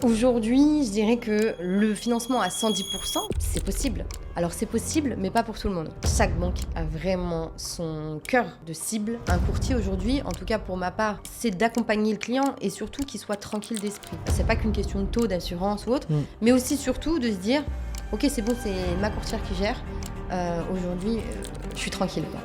Aujourd'hui, je dirais que le financement à 110%, c'est possible. Alors c'est possible, mais pas pour tout le monde. Chaque banque a vraiment son cœur de cible. Un courtier aujourd'hui, en tout cas pour ma part, c'est d'accompagner le client et surtout qu'il soit tranquille d'esprit. C'est pas qu'une question de taux, d'assurance ou autre, mais aussi surtout de se dire, ok c'est bon, c'est ma courtière qui gère. Aujourd'hui, je suis tranquille, quoi.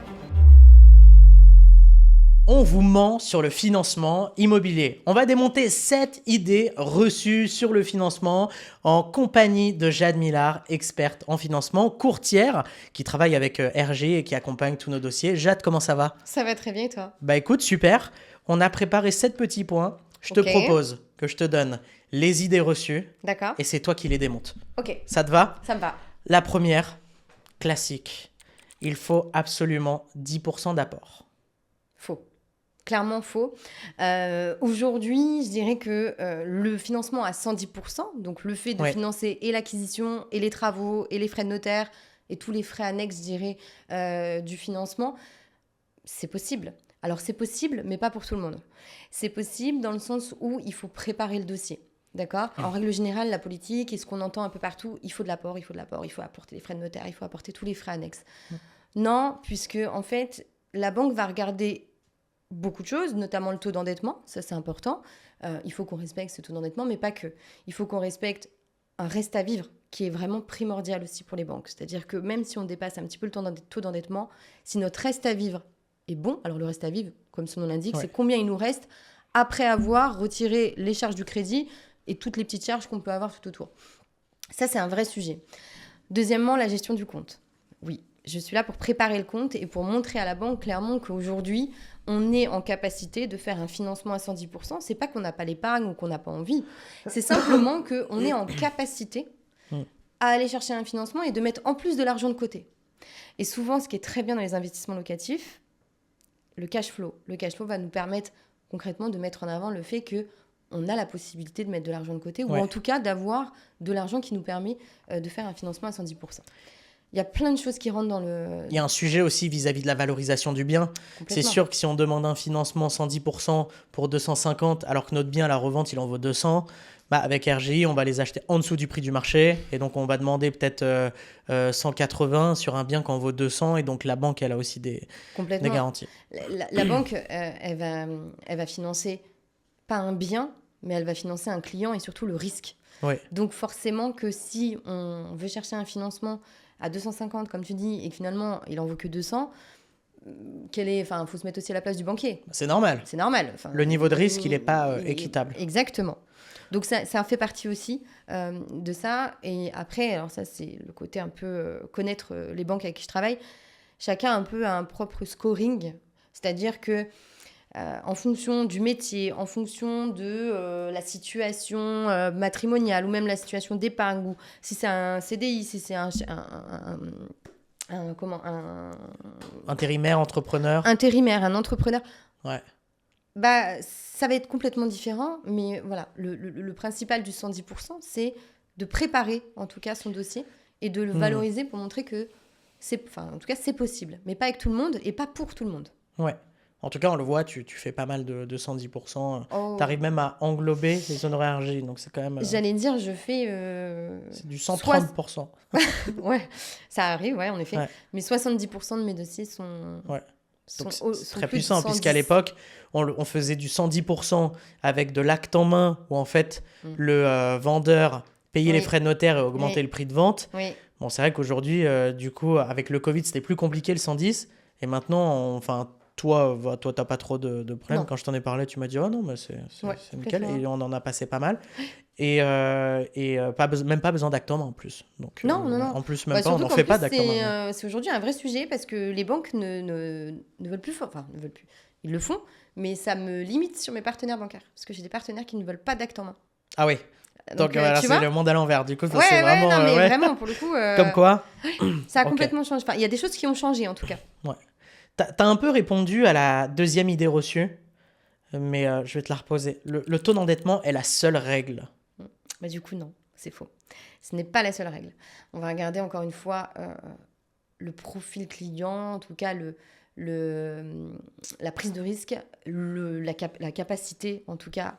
On vous ment sur le financement immobilier. On va démonter 7 idées reçues sur le financement en compagnie de Jade Millard, experte en financement, courtière, qui travaille avec RG et qui accompagne tous nos dossiers. Jade, comment ça va ? Ça va très bien et toi ? Bah écoute, super. On a préparé 7 petits points. Je te propose que je te donne les idées reçues. D'accord. Et c'est toi qui les démontes. Ok. Ça te va ? Ça me va. La première, classique. Il faut absolument 10% d'apport. Faux. Clairement faux. Aujourd'hui, je dirais que le financement à 110%, donc le fait de financer et l'acquisition, et les travaux, et les frais de notaire, et tous les frais annexes, je dirais, du financement, c'est possible. Alors c'est possible, mais pas pour tout le monde. C'est possible dans le sens où il faut préparer le dossier. D'accord ? En règle générale, la politique et ce qu'on entend un peu partout, il faut de l'apport, il faut apporter les frais de notaire, il faut apporter tous les frais annexes. Non, puisque en fait, la banque va regarder beaucoup de choses, notamment le taux d'endettement, ça c'est important. Il faut qu'on respecte ce taux d'endettement, mais pas que. Il faut qu'on respecte un reste à vivre qui est vraiment primordial aussi pour les banques. C'est-à-dire que même si on dépasse un petit peu le taux d'endettement, si notre reste à vivre est bon, alors le reste à vivre, comme son nom l'indique, c'est combien il nous reste après avoir retiré les charges du crédit et toutes les petites charges qu'on peut avoir tout autour. Ça, c'est un vrai sujet. Deuxièmement, la gestion du compte. Oui, je suis là pour préparer le compte et pour montrer à la banque clairement qu'aujourd'hui, on est en capacité de faire un financement à 110%. C'est pas qu'on n'a pas l'épargne ou qu'on n'a pas envie. C'est simplement qu'on est en capacité à aller chercher un financement et de mettre en plus de l'argent de côté. Et souvent, ce qui est très bien dans les investissements locatifs, le cash flow. Le cash flow va nous permettre concrètement de mettre en avant le fait qu'on a la possibilité de mettre de l'argent de côté ou en tout cas d'avoir de l'argent qui nous permet de faire un financement à 110%. Il y a plein de choses qui rentrent dans le... Il y a un sujet aussi vis-à-vis de la valorisation du bien. C'est sûr que si on demande un financement 110% pour 250, alors que notre bien à la revente, il en vaut 200, bah avec RGI, on va les acheter en dessous du prix du marché. Et donc, on va demander peut-être 180 sur un bien qui en vaut 200. Et donc, la banque, elle a aussi des garanties. La banque, elle va financer pas un bien, mais elle va financer un client et surtout le risque. Donc, forcément que si on veut chercher un financement à 250, comme tu dis, et que finalement, il en vaut que 200, faut se mettre aussi à la place du banquier. C'est normal. C'est normal. Le niveau de risque, il n'est pas équitable. Exactement. Donc, ça fait partie aussi de ça. Et après, alors ça, c'est le côté un peu connaître les banques avec qui je travaille. Chacun un peu a un propre scoring. C'est-à-dire que en fonction du métier, en fonction de la situation matrimoniale ou même la situation d'épargne, ou si c'est un CDI, si c'est un intérimaire, entrepreneur. Intérimaire, un entrepreneur. Ouais. Bah, ça va être complètement différent, mais voilà, le principal du 110%, c'est de préparer en tout cas son dossier et de le valoriser pour montrer que c'est possible, mais pas avec tout le monde et pas pour tout le monde. Ouais. En tout cas, on le voit, tu fais pas mal de 110%. Tu arrives même à englober les honoraires RG, donc c'est quand même... J'allais dire, je fais... c'est du 130%. Ouais, ça arrive, ouais, en effet. Ouais. Mais 70% de mes dossiers sont... Ouais. Donc c'est très puissant, puisqu'à l'époque, on faisait du 110% avec de l'acte en main, où en fait, le vendeur payait les frais de notaire et augmentait le prix de vente. Bon, c'est vrai qu'aujourd'hui, du coup, avec le Covid, c'était plus compliqué le 110. Et maintenant, toi, t'as pas trop de problèmes. Non. Quand je t'en ai parlé, tu m'as dit « Oh non, mais c'est nickel ». Et on en a passé pas mal. Et même pas besoin d'acte en main en plus. Donc, non. En plus, même pas, on n'en fait pas d'acte en main. C'est aujourd'hui un vrai sujet parce que les banques ne veulent plus... Enfin, ne veulent plus. Ils le font, mais ça me limite sur mes partenaires bancaires. Parce que j'ai des partenaires qui ne veulent pas d'acte en main. Ah oui. Donc voilà, c'est le monde à l'envers. Du coup, c'est vraiment... non, mais vraiment, pour le coup... Comme quoi ça a complètement changé. Enfin, il y a des choses qui ont changé, en tout cas. Ouais. T'as un peu répondu à la deuxième idée reçue, mais je vais te la reposer. Le taux d'endettement est la seule règle. Bah, du coup, non, c'est faux. Ce n'est pas la seule règle. On va regarder encore une fois le profil client, en tout cas la prise de risque, la capacité, en tout cas,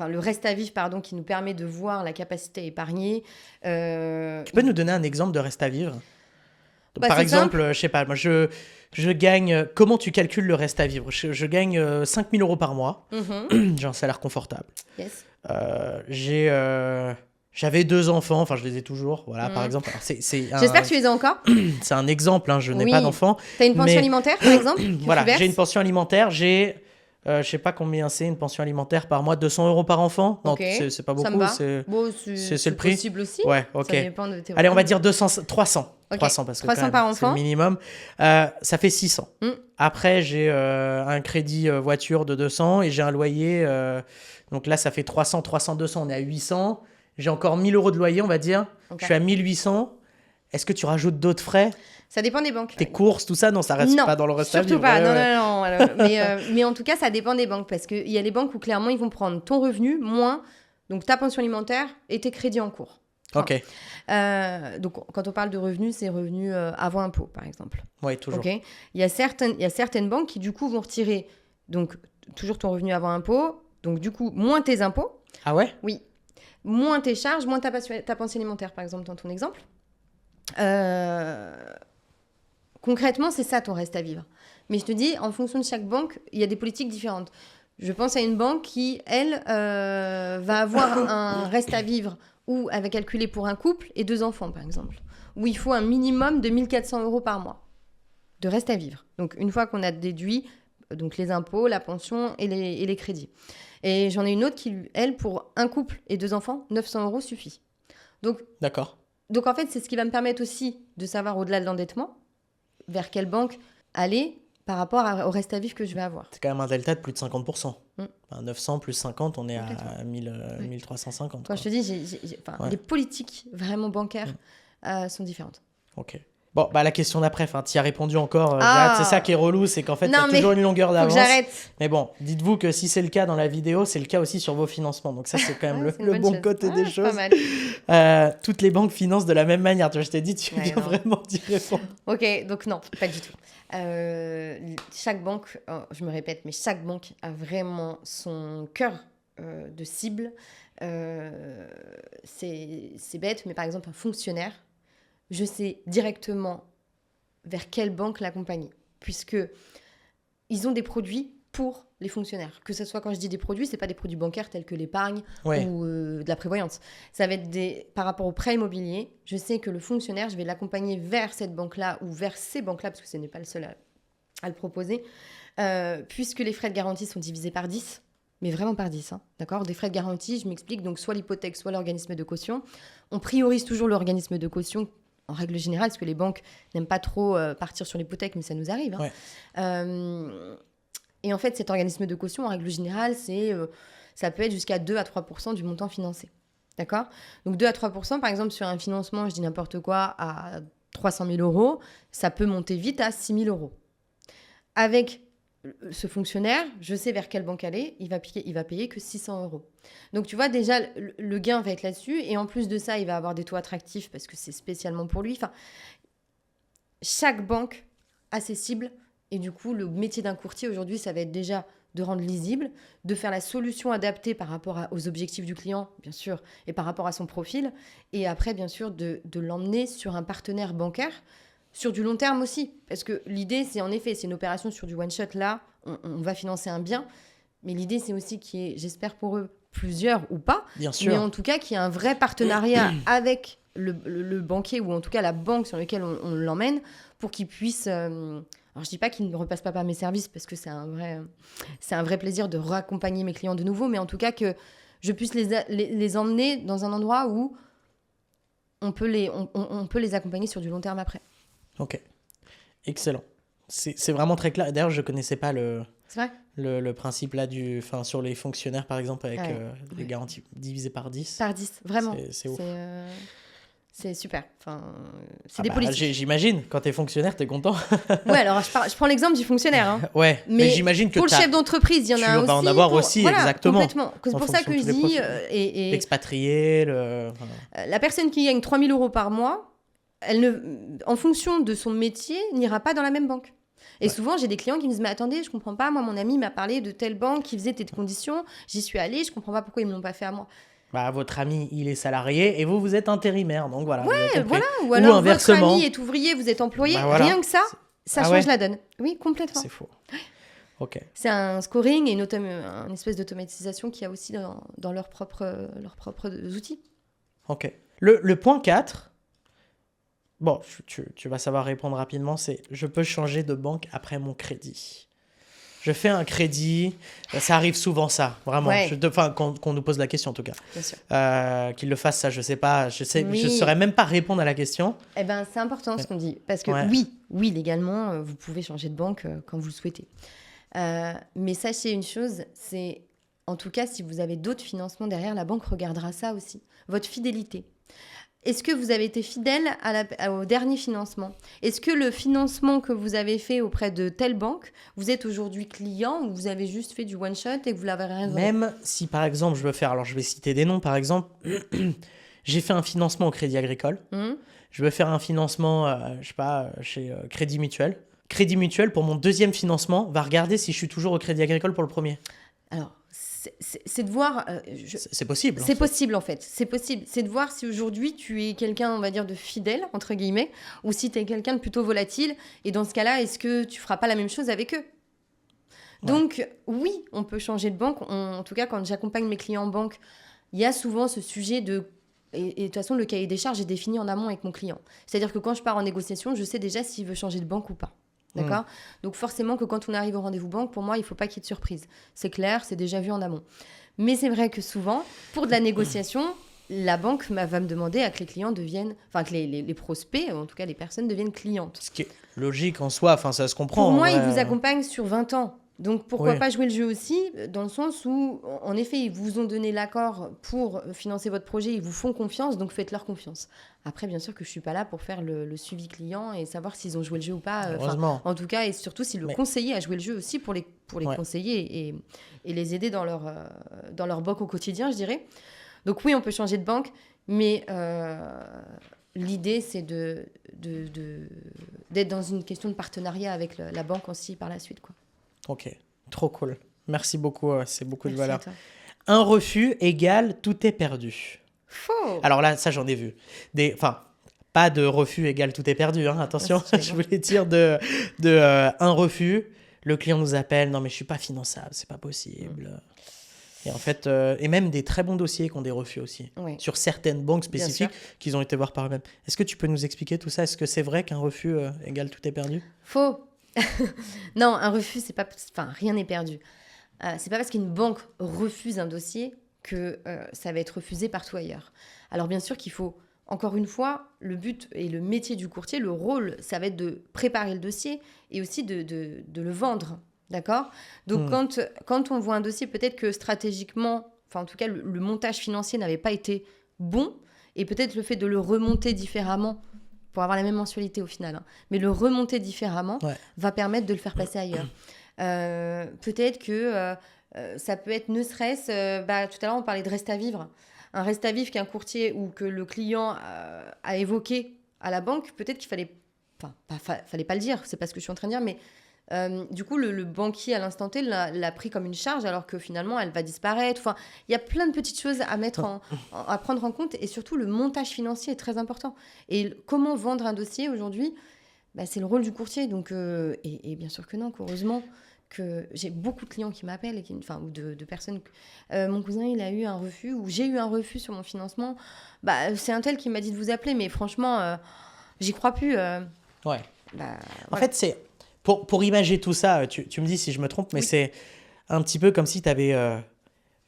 le reste à vivre, pardon, qui nous permet de voir la capacité à épargner. Tu peux nous donner un exemple de reste à vivre ? Par exemple, je sais pas, moi je gagne. Comment tu calcules le reste à vivre ? Je gagne 5 000 € par mois. J'ai un salaire confortable. Yes. J'avais 2 enfants, enfin je les ai toujours, voilà, par exemple. Alors, J'espère que tu les as encore. C'est un exemple, hein, je n'ai pas d'enfants. Tu as une pension alimentaire, par exemple Voilà, j'ai une pension alimentaire, je sais pas combien c'est une pension alimentaire par mois, 200 € par enfant. Non, c'est pas beaucoup, c'est le prix. C'est possible aussi. Ouais, ok. Ça dépend de tes Allez, on va dire 300. Okay. 300 parce que 300 par enfant. C'est le minimum. Ça fait 600. Après, j'ai un crédit voiture de 200 et j'ai un loyer. Donc là, ça fait 300, 200, on est à 800. J'ai encore 1 000 € de loyer, on va dire. Okay. Je suis à 1 800. Est-ce que tu rajoutes d'autres frais ? Ça dépend des banques. Tes courses, tout ça, non, ça reste pas dans le reste à vivre. Surtout pas, non. Mais en tout cas, ça dépend des banques parce qu'il y a les banques où clairement, ils vont prendre ton revenu moins donc ta pension alimentaire et tes crédits en cours. Ok. Donc, quand on parle de revenus, c'est revenus avant impôt, par exemple. Oui, toujours. Okay. Il y a certaines banques qui, du coup, vont retirer donc, toujours ton revenu avant impôt, donc du coup, moins tes impôts. Ah ouais ? Oui. Moins tes charges, moins ta pension alimentaire, par exemple, dans ton exemple. Concrètement, c'est ça ton reste à vivre. Mais je te dis, en fonction de chaque banque, il y a des politiques différentes. Je pense à une banque qui, elle, va avoir un reste à vivre où elle va calculer pour un couple et 2 enfants, par exemple. Où il faut un minimum de 1 400 € par mois de reste à vivre. Donc, une fois qu'on a déduit donc les impôts, la pension et les crédits. Et j'en ai une autre qui, elle, pour un couple et 2 enfants, 900 € suffit. Donc, d'accord. Donc, en fait, c'est ce qui va me permettre aussi de savoir, au-delà de l'endettement, vers quelle banque aller par rapport au reste à vivre que je vais avoir. C'est quand même un delta de plus de 50%. 900 plus 50, on est à 1350. Quand je te dis, les politiques vraiment bancaires sont différentes. Ok. Bon, la question d'après, tu y as répondu encore. C'est ça qui est relou, c'est qu'en fait, tu as toujours une longueur d'avance. Faut que j'arrête. Mais bon, dites-vous que si c'est le cas dans la vidéo, c'est le cas aussi sur vos financements. Donc ça, c'est quand même le bon côté des choses. Pas mal. Toutes les banques financent de la même manière. Tu vois, je t'ai dit, tu viens vraiment d'y répondre. Ok, donc non, pas du tout. Chaque banque, je me répète, mais chaque banque a vraiment son cœur de cible. C'est bête, mais par exemple, un fonctionnaire, je sais directement vers quelle banque l'accompagner, puisque ils ont des produits pour les fonctionnaires. Que ce soit, quand je dis des produits, c'est pas des produits bancaires tels que l'épargne ou de la prévoyance. Ça va être par rapport au prêt immobilier. Je sais que le fonctionnaire, je vais l'accompagner vers cette banque-là ou vers ces banques-là, parce que ce n'est pas le seul à le proposer, puisque les frais de garantie sont divisés par 10. Mais vraiment par 10, hein, d'accord ? Des frais de garantie, je m'explique, donc soit l'hypothèque, soit l'organisme de caution. On priorise toujours l'organisme de caution en règle générale, parce que les banques n'aiment pas trop partir sur l'hypothèque, mais ça nous arrive. Et en fait, cet organisme de caution, en règle générale, ça peut être jusqu'à 2 à 3% du montant financé. D'accord ? Donc 2 à 3%, par exemple, sur un financement, je dis n'importe quoi, à 300 000 €, ça peut monter vite à 6 000 €. Avec ce fonctionnaire, je sais vers quelle banque aller, il va payer que 600 €. Donc tu vois, déjà, le gain va être là-dessus. Et en plus de ça, il va avoir des taux attractifs parce que c'est spécialement pour lui. Enfin, chaque banque a ses cibles. Et du coup, le métier d'un courtier aujourd'hui, ça va être déjà de rendre lisible, de faire la solution adaptée par rapport aux objectifs du client, bien sûr, et par rapport à son profil. Et après, bien sûr, de l'emmener sur un partenaire bancaire sur du long terme aussi. Parce que l'idée, c'est en effet, c'est une opération sur du one-shot. Là, on va financer un bien. Mais l'idée, c'est aussi qu'il y ait, j'espère pour eux, plusieurs ou pas. Bien sûr. Mais en tout cas, qu'il y ait un vrai partenariat avec le banquier ou en tout cas la banque sur laquelle on l'emmène pour qu'il puisse... Alors, je ne dis pas qu'il ne repasse pas par mes services parce que c'est un vrai plaisir de raccompagner mes clients de nouveau. Mais en tout cas, que je puisse les emmener dans un endroit où on peut les accompagner sur du long terme après. Ok, excellent. C'est vraiment très clair. D'ailleurs, je ne connaissais pas le principe là sur les fonctionnaires, par exemple, avec les garanties divisées par 10. Par 10, vraiment. C'est ouf. C'est super. Enfin, c'est des politiques. J'imagine, quand tu es fonctionnaire, tu es content. Ouais, alors je prends l'exemple du fonctionnaire. Hein. Ouais, mais j'imagine que pour le chef d'entreprise, il y en a aussi. Tu vas en avoir aussi, voilà, exactement. Complètement. C'est pour ça que je dis... L'expatrié, la personne qui gagne 3 000 € par mois, en fonction de son métier, n'ira pas dans la même banque. Et souvent, j'ai des clients qui me disent « Mais attendez, je comprends pas, moi, mon ami m'a parlé de telle banque qui faisait telle condition, j'y suis allée, je comprends pas pourquoi ils me l'ont pas fait à moi. » Bah, votre ami, il est salarié et vous êtes intérimaire, donc voilà. Ouais, voilà. Ou alors votre ami est ouvrier, vous êtes employé. Bah, voilà. Rien que ça, ça change la donne. Oui, complètement. C'est faux. Ok. C'est un scoring et une espèce d'automatisation qu'il y a aussi dans leurs propres outils. Ok. Le point 4, bon, tu vas savoir répondre rapidement, c'est « Je peux changer de banque après mon crédit ». Je fais un crédit, ça arrive souvent ça, vraiment. Ouais. Qu'on nous pose la question en tout cas. Bien sûr. Qu'ils le fassent ça, je sais pas, je saurais même pas répondre à la question. Eh ben, c'est important ce qu'on dit, parce que oui, légalement, vous pouvez changer de banque quand vous le souhaitez. Mais sachez une chose, c'est en tout cas si vous avez d'autres financements derrière, la banque regardera ça aussi, votre fidélité. Est-ce que vous avez été fidèle au dernier financement ? Est-ce que le financement que vous avez fait auprès de telle banque, vous êtes aujourd'hui client ou vous avez juste fait du one-shot et que vous l'avez rien donné ? Même si, par exemple, alors je vais citer des noms, par exemple, j'ai fait un financement au Crédit Agricole. Je veux faire un financement, je sais pas, chez Crédit Mutuel. Crédit Mutuel, pour mon deuxième financement, va regarder si je suis toujours au Crédit Agricole pour le premier. Alors, c'est de voir... C'est possible. C'est possible, en fait. C'est possible. C'est de voir si aujourd'hui, tu es quelqu'un, on va dire, de fidèle, entre guillemets, ou si tu es quelqu'un de plutôt volatile. Et dans ce cas-là, est-ce que tu feras pas la même chose avec eux ? Ouais. Donc, oui, on peut changer de banque. En tout cas, quand j'accompagne mes clients en banque, il y a souvent ce sujet de... Et de toute façon, le cahier des charges est défini en amont avec mon client. C'est-à-dire que quand je pars en négociation, je sais déjà s'il veut changer de banque ou pas. D'accord ? Donc forcément que quand on arrive au rendez-vous banque, pour moi, il ne faut pas qu'il y ait de surprise. C'est clair, c'est déjà vu en amont. Mais c'est vrai que souvent, pour de la négociation, la banque va me demander à que les clients deviennent... Enfin, que les prospects, en tout cas les personnes, deviennent clientes. Ce qui est logique en soi, enfin ça se comprend. Pour moi, ils vous accompagnent sur 20 ans. Donc pourquoi pas jouer le jeu aussi, dans le sens où, en effet, ils vous ont donné l'accord pour financer votre projet, ils vous font confiance, donc faites-leur confiance. Après, bien sûr que je ne suis pas là pour faire le suivi client et savoir s'ils ont joué le jeu ou pas. En tout cas, et surtout si le conseiller a joué le jeu aussi pour les conseiller et les aider dans leur boc au quotidien, je dirais. Donc oui, on peut changer de banque, mais l'idée, c'est d'être dans une question de partenariat avec la banque aussi par la suite, quoi. Ok, trop cool. Merci beaucoup, c'est beaucoup de valeur. Un refus égale tout est perdu. Faux. Alors là, ça j'en ai vu. Pas de refus égale tout est perdu, hein, attention. Je voulais dire un refus, le client nous appelle, non mais je suis pas finançable, c'est pas possible. Et en fait, et même des très bons dossiers qui ont des refus aussi, sur certaines banques spécifiques qu'ils ont été voir par eux-mêmes. Est-ce que tu peux nous expliquer tout ça ? Est-ce que c'est vrai qu'un refus égale tout est perdu ? Faux. Non, un refus, c'est pas... Enfin, rien n'est perdu. C'est pas parce qu'une banque refuse un dossier que ça va être refusé partout ailleurs. Alors bien sûr qu'il faut, encore une fois, le but et le métier du courtier, le rôle, ça va être de préparer le dossier et aussi de le vendre, d'accord ? Donc quand on voit un dossier, peut-être que stratégiquement, enfin en tout cas le montage financier n'avait pas été bon, et peut-être le fait de le remonter différemment pour avoir la même mensualité au final, mais le remonter différemment va permettre de le faire passer ailleurs. Peut-être que ça peut être ne serait-ce... tout à l'heure, on parlait de reste à vivre. Un reste à vivre qu'un courtier ou que le client a évoqué à la banque, peut-être qu'il fallait... Enfin, fallait pas le dire, c'est pas ce que je suis en train de dire, mais du coup, le banquier, à l'instant T, l'a pris comme une charge, alors que finalement, elle va disparaître. Enfin, il y a plein de petites choses à à prendre en compte, et surtout, le montage financier est très important. Et comment vendre un dossier aujourd'hui, c'est le rôle du courtier. Donc, et bien sûr que non, heureusement que j'ai beaucoup de clients qui m'appellent, ou de personnes. Mon cousin, il a eu un refus, ou j'ai eu un refus sur mon financement. C'est un tel qui m'a dit de vous appeler, mais franchement, j'y crois plus. En fait, c'est... Pour imager tout ça, tu me dis si je me trompe, mais c'est un petit peu comme si tu avais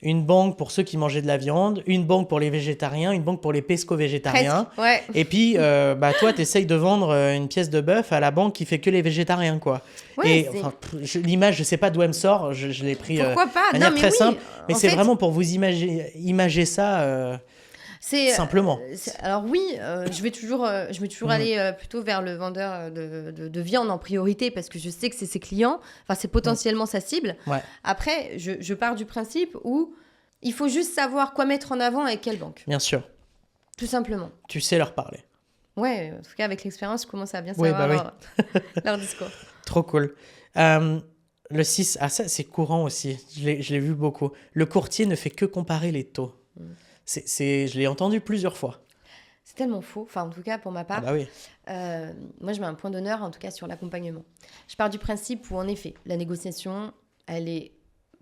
une banque pour ceux qui mangeaient de la viande, une banque pour les végétariens, une banque pour les pesco-végétariens. Et puis, toi, tu essayes de vendre une pièce de bœuf à la banque qui fait que les végétariens, quoi. L'image, je sais pas d'où elle me sort, je l'ai pris de manière très simple, mais c'est vraiment pour vous imager ça... simplement. Alors oui, je vais toujours aller plutôt vers le vendeur de viande en priorité parce que je sais que c'est ses clients, c'est potentiellement sa cible. Après, je pars du principe où il faut juste savoir quoi mettre en avant avec quelle banque. Bien sûr. Tout simplement. Tu sais leur parler. Ouais, en tout cas avec l'expérience, je commence à bien savoir leur discours. Trop cool. Le 6, ça c'est courant aussi, je l'ai vu beaucoup. Le courtier ne fait que comparer les taux. Je l'ai entendu plusieurs fois. C'est tellement faux, enfin en tout cas pour ma part. Ah bah oui. Moi je mets un point d'honneur en tout cas sur l'accompagnement. Je pars du principe où en effet la négociation elle est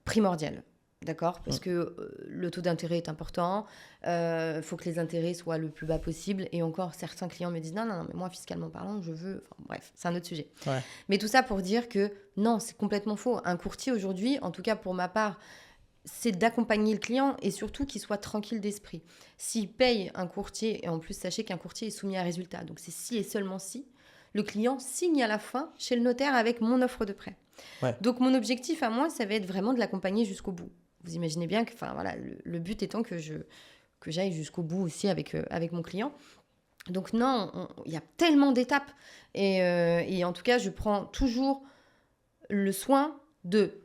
primordiale. D'accord ? Parce que le taux d'intérêt est important, faut que les intérêts soient le plus bas possible. Et encore, certains clients me disent non, mais moi, fiscalement parlant, je veux... Enfin, bref, c'est un autre sujet. Ouais. Mais tout ça pour dire que non, c'est complètement faux. Un courtier aujourd'hui, en tout cas pour ma part, c'est d'accompagner le client et surtout qu'il soit tranquille d'esprit. S'il paye un courtier, et en plus, sachez qu'un courtier est soumis à résultat. Donc, c'est si et seulement si le client signe à la fin chez le notaire avec mon offre de prêt. Ouais. Donc, mon objectif à moi, ça va être vraiment de l'accompagner jusqu'au bout. Vous imaginez bien que voilà, le but étant que j'aille jusqu'au bout aussi avec mon client. Donc non, il y a tellement d'étapes. Et en tout cas, je prends toujours le soin de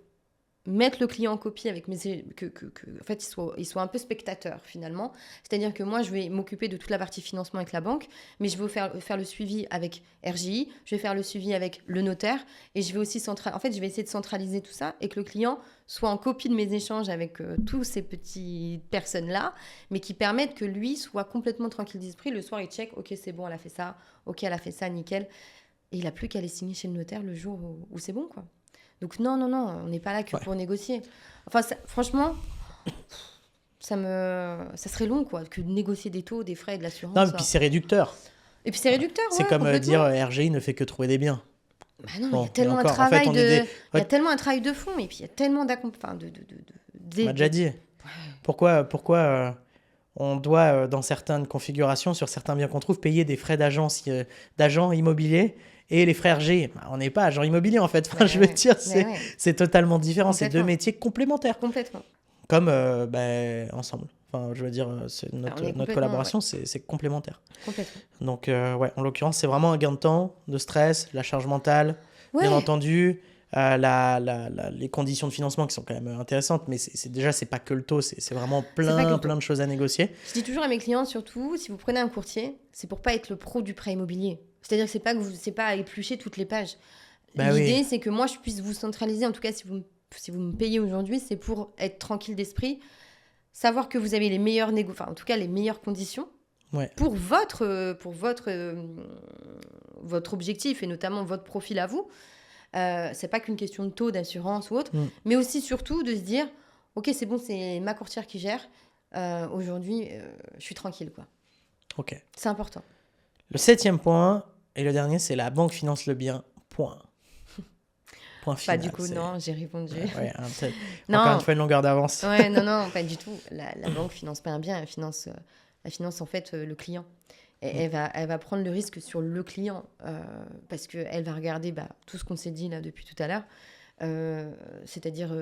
mettre le client en copie avec en fait, il soit un peu spectateur finalement. C'est-à-dire que moi, je vais m'occuper de toute la partie financement avec la banque, mais je vais faire le suivi avec RJI, je vais faire le suivi avec le notaire, et je vais aussi je vais essayer de centraliser tout ça et que le client soit en copie de mes échanges avec tous ces petites personnes-là, mais qui permettent que lui soit complètement tranquille d'esprit. Le soir, il check, ok, c'est bon, elle a fait ça, ok, elle a fait ça, nickel. Et il n'a plus qu'à aller signer chez le notaire le jour où c'est bon, quoi. Donc non, on n'est pas là que pour négocier. Enfin, franchement, ça serait long, quoi, que de négocier des taux, des frais et de l'assurance. Non, et puis c'est réducteur. Et puis c'est réducteur, c'est comme dire RGI ne fait que trouver des biens. Bah non, il y a tellement un travail il y a tellement un travail de fond et puis il y a tellement on m'a déjà dit. Ouais. Pourquoi on doit, dans certaines configurations, sur certains biens qu'on trouve, payer des frais d'agents immobiliers et les frais RG. On n'est pas agent immobilier, en fait. Enfin, je veux dire, c'est totalement différent. C'est deux métiers complémentaires. Complètement. Comme ensemble. Enfin, je veux dire, notre collaboration, c'est complémentaire. Complètement. Donc, en l'occurrence, c'est vraiment un gain de temps, de stress, la charge mentale, bien entendu, les conditions de financement qui sont quand même intéressantes, mais c'est pas que le taux, c'est vraiment plein de choses à négocier. Je dis toujours à mes clients, surtout, si vous prenez un courtier, c'est pour pas être le pro du prêt immobilier. C'est-à-dire que c'est pas à éplucher toutes les pages. L'idée, c'est que moi, je puisse vous centraliser, en tout cas, si vous me payez aujourd'hui, c'est pour être tranquille d'esprit, savoir que vous avez les meilleures en tout cas les meilleures conditions pour votre objectif et notamment votre profil à vous. C'est pas qu'une question de taux, d'assurance ou autre, mais aussi surtout de se dire ok, c'est bon, c'est ma courtière qui gère. Aujourd'hui, je suis tranquille, quoi. Ok. C'est important. Le 7e point et le dernier, c'est la banque finance le bien. Point final. Pas du coup, non, j'ai répondu. Encore une fois, une longueur d'avance. Non, pas du tout. La banque finance pas un bien, elle finance en fait le client. Et elle va prendre le risque sur le client parce qu'elle va regarder tout ce qu'on s'est dit là depuis tout à l'heure, c'est-à-dire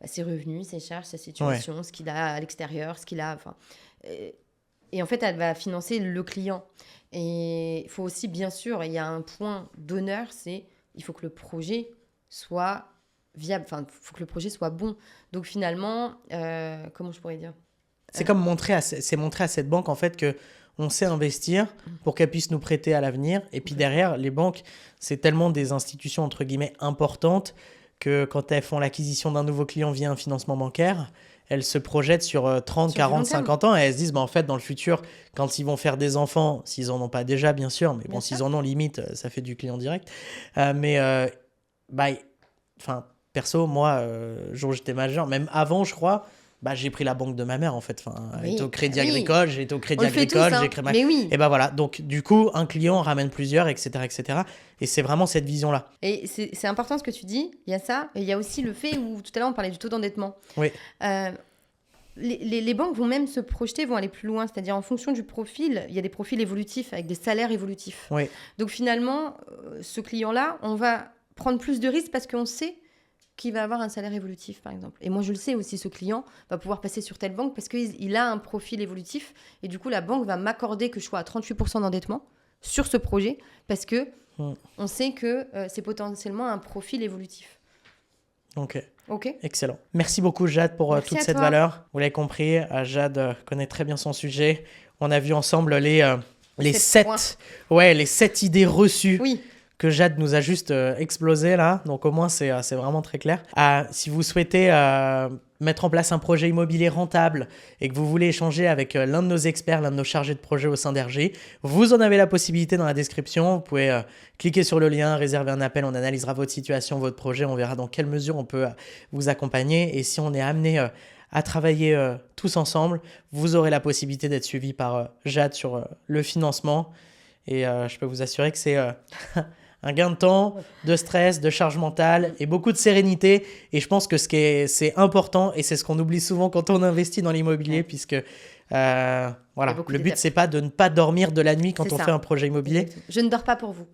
ses revenus, ses charges, sa situation, ce qu'il a à l'extérieur, ce qu'il a... Et en fait, elle va financer le client. Et il faut aussi, bien sûr, il y a un point d'honneur, c'est il faut que le projet soit viable, il faut que le projet soit bon. Donc finalement, comment je pourrais dire ? C'est comme montrer à cette banque en fait que on sait investir pour qu'elle puisse nous prêter à l'avenir. Et puis derrière, les banques, c'est tellement des institutions entre guillemets importantes que quand elles font l'acquisition d'un nouveau client via un financement bancaire, elles se projettent sur 30, 40, 50 ans et elles se disent en fait dans le futur, quand ils vont faire des enfants, s'ils en ont pas déjà bien sûr, mais bon, s'ils en ont limite, ça fait du client direct. Perso, moi, jour où j'étais majeur, même avant je crois, j'ai pris la banque de ma mère en fait. Elle était au Crédit Agricole, j'ai été au Crédit Agricole, j'ai créé ma... Et voilà, donc du coup, un client ramène plusieurs, etc. Et c'est vraiment cette vision-là. Et c'est important ce que tu dis, il y a ça, et il y a aussi le fait où tout à l'heure on parlait du taux d'endettement. Oui. Les banques vont même se projeter, vont aller plus loin, c'est-à-dire en fonction du profil, il y a des profils évolutifs avec des salaires évolutifs. Oui. Donc finalement, ce client-là, on va prendre plus de risques parce qu'on sait qu'il va avoir un salaire évolutif, par exemple. Et moi, je le sais aussi, ce client va pouvoir passer sur telle banque parce qu'il a un profil évolutif. Et du coup, la banque va m'accorder que je sois à 38% d'endettement sur ce projet parce que on sait que c'est potentiellement un profil évolutif. Ok. Excellent. Merci beaucoup, Jade, pour toute cette valeur. Vous l'avez compris, Jade connaît très bien son sujet. On a vu ensemble les 7 idées reçues. Oui. que Jade nous a juste explosé là. Donc au moins, c'est vraiment très clair. Si vous souhaitez mettre en place un projet immobilier rentable et que vous voulez échanger avec l'un de nos experts, l'un de nos chargés de projet au sein d'RG, vous en avez la possibilité dans la description. Vous pouvez cliquer sur le lien, réserver un appel, on analysera votre situation, votre projet, on verra dans quelle mesure on peut vous accompagner. Et si on est amené à travailler tous ensemble, vous aurez la possibilité d'être suivi par Jade sur le financement. Et je peux vous assurer que c'est un gain de temps, de stress, de charge mentale et beaucoup de sérénité. Et je pense que c'est important et c'est ce qu'on oublie souvent quand on investit dans l'immobilier, puisque voilà, le but, c'est pas de ne pas dormir de la nuit quand on fait un projet immobilier. Exactement. Je ne dors pas pour vous.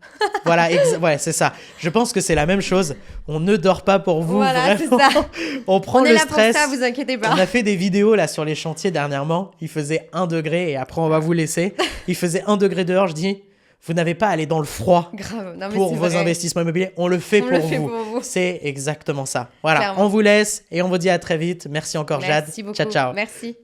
Voilà, ouais, c'est ça. Je pense que c'est la même chose. On ne dort pas pour vous. Voilà, vraiment. C'est ça. On prend le stress. On est là pour ça, vous inquiétez pas. On a fait des vidéos là sur les chantiers dernièrement. Il faisait 1 degré et après on va vous laisser. Il faisait 1 degré dehors. Je dis, vous n'avez pas à aller dans le froid. Grave. Non, mais pour vos investissements immobiliers. On le fait pour vous. C'est exactement ça. Voilà, clairement. On vous laisse et on vous dit à très vite. Merci encore, Jade. Merci beaucoup. Ciao, ciao. Merci.